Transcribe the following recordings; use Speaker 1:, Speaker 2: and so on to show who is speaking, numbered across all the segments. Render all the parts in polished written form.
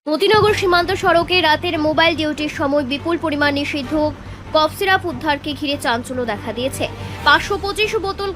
Speaker 1: মতিনগর সীমান্ত সড়কে রাতের মোবাইল ডিউটির সময় বিপুল পরিমাণ নিষিদ্ধ কফ সিরাপ উদ্ধারকে ঘিরে চাঞ্চল্য দেখা দিয়েছে। 525 বোতল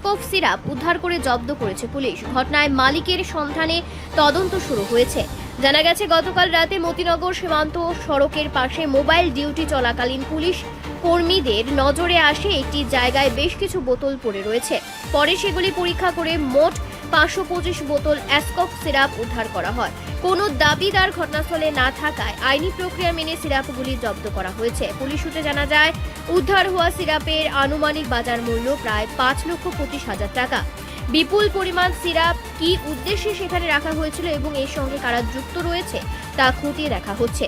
Speaker 1: কফ সিরাপ উদ্ধার করে জব্দ করেছে পুলিশ। ঘটনায় মালিকের সন্ধানে তদন্ত শুরু হয়েছে। জানা গেছে, গতকাল রাতে মতিনগর সীমান্ত সড়কের পাশে মোবাইল ডিউটি চলাকালীন পুলিশ কর্মীদের নজরে আসে একটি জায়গায় বেশ কিছু বোতল পড়ে রয়েছে। পরে সেগুলি পরীক্ষা করে মোট 525 বোতল অ্যাসকফ সিরাপ উদ্ধার করা হয়। কোনো দাবিদার ঘটনাস্থলে না থাকায় আইনি প্রক্রিয়া মেনে সিরাপগুলি জব্দ করা হয়েছে। পুলিশ সূত্রে জানা যায়, উদ্ধার হওয়া সিরাপের আনুমানিক বাজার মূল্য প্রায় 5,25,000 টাকা। বিপুল পরিমাণ সিরাপ কি উদ্দেশ্যে সেখানে রাখা হয়েছিল এবং এর সঙ্গে কারা যুক্ত রয়েছে তা খতিয়ে দেখা হচ্ছে।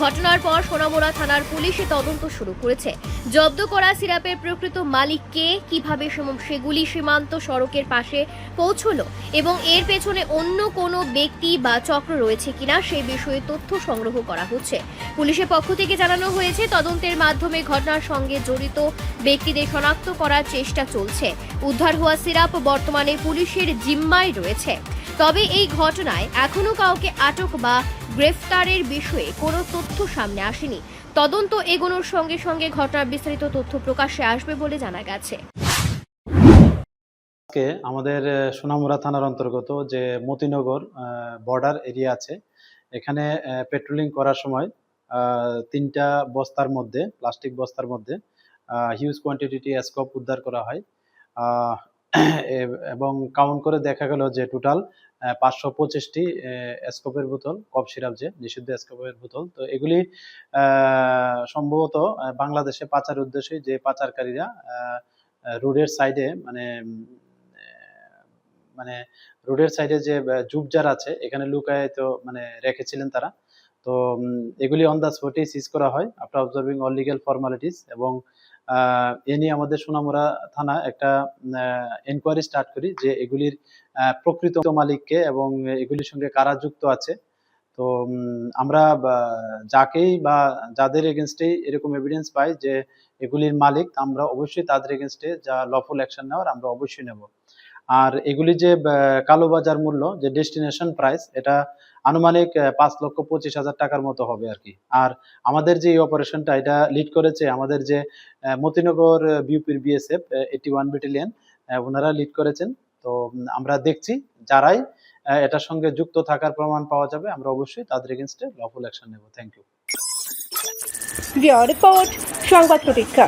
Speaker 1: ঘটনার পর সোনামুড়া থানার পুলিশ তদন্ত শুরু করেছে। জব্দ করা সিরাপের প্রকৃত মালিক কে, কিভাবে সেগুলি সীমান্ত সড়কের পাশে পৌঁছলো এবং এর পেছনে অন্য কোনো ব্যক্তি বা চক্র রয়েছে কিনা সেই বিষয়ে তথ্য সংগ্রহ করা হচ্ছে। পুলিশের পক্ষ থেকে জানানো হয়েছে, তদন্তের মাধ্যমে ঘটনার সঙ্গে জড়িত ব্যক্তিদের শনাক্ত করার চেষ্টা চলছে। উদ্ধার হওয়া সিরাপ বর্তমানে পুলিশের জিম্মায় রয়েছে। তবে এই ঘটনায় এখনো কাউকে আটক বা গ্রেফতারের বিষয়ে কোনো তথ্য সামনে আসেনি। তদন্ত এগোনোর সঙ্গে সঙ্গে ঘটনার বিস্তারিত তথ্য প্রকাশ্যে আসবে বলে জানা গেছে।
Speaker 2: আজকে আমাদের সোনামুড়া থানার অন্তর্গত যে মতিনগর বর্ডার এরিয়া আছে, এখানে পেট্রোলিং করার সময় 3টা বস্তার মধ্যে, প্লাস্টিক বস্তার মধ্যে হিউজ কোয়ান্টিটি অ্যাসকপ উদ্ধার করা হয় এবং কাউন্ট করে দেখা গেল যে টোটাল 525টি অ্যাসকপের বোতল, কফ সিরাপ যে নিষিদ্ধ অ্যাসকপের বোতল। তো এগুলি সম্ভবত বাংলাদেশে পাচার উদ্দেশ্যে যে পাচারকারীরা রোডের সাইডে মানে রোডের সাইডে যে ঝোপঝাড় আছে এখানে লুকায় তো রেখেছিলেন তারা। তো এগুলি অন দ্য স্পটে সিজ করা হয় after observing all legal formalities. এবং এ নিয়ে আমাদের সোনামুড়া থানা একটা এনকোয়ারি স্টার্ট করি যে এগুলির প্রকৃত মালিককে এবং এগুলির সঙ্গে কারা যুক্ত আছে। তো আমরা যাকেই বা যাদের এগেনস্টে এরকম এভিডেন্স পাই যে এগুলির মালিক, আমরা অবশ্যই তাদের এগেনস্টে যা লফুল অ্যাকশন নেওয়ার আমরা অবশ্যই নেব। আর এগুলি যে কালোবাজার মূল্য, যে ডেস্টিনেশন প্রাইস, এটা আনুমানিক 5,25,000 টাকার মতো হবে আর কি। আর আমাদের যে অপারেশনটা এটা লিড করেছে আমাদের যে মতিনগর বিউপির বিএসএফ 81 ব্যাটালিয়ন, ওনারা লিড করেছেন। তো আমরা দেখছি যারাই এটার সঙ্গে যুক্ত থাকার প্রমাণ পাওয়া যাবে আমরা অবশ্যই তাদের এগেনস্টে লফুল অ্যাকশন নেব। Thank you.
Speaker 3: রিপোর্ট সংবাদ প্রতীক্ষা।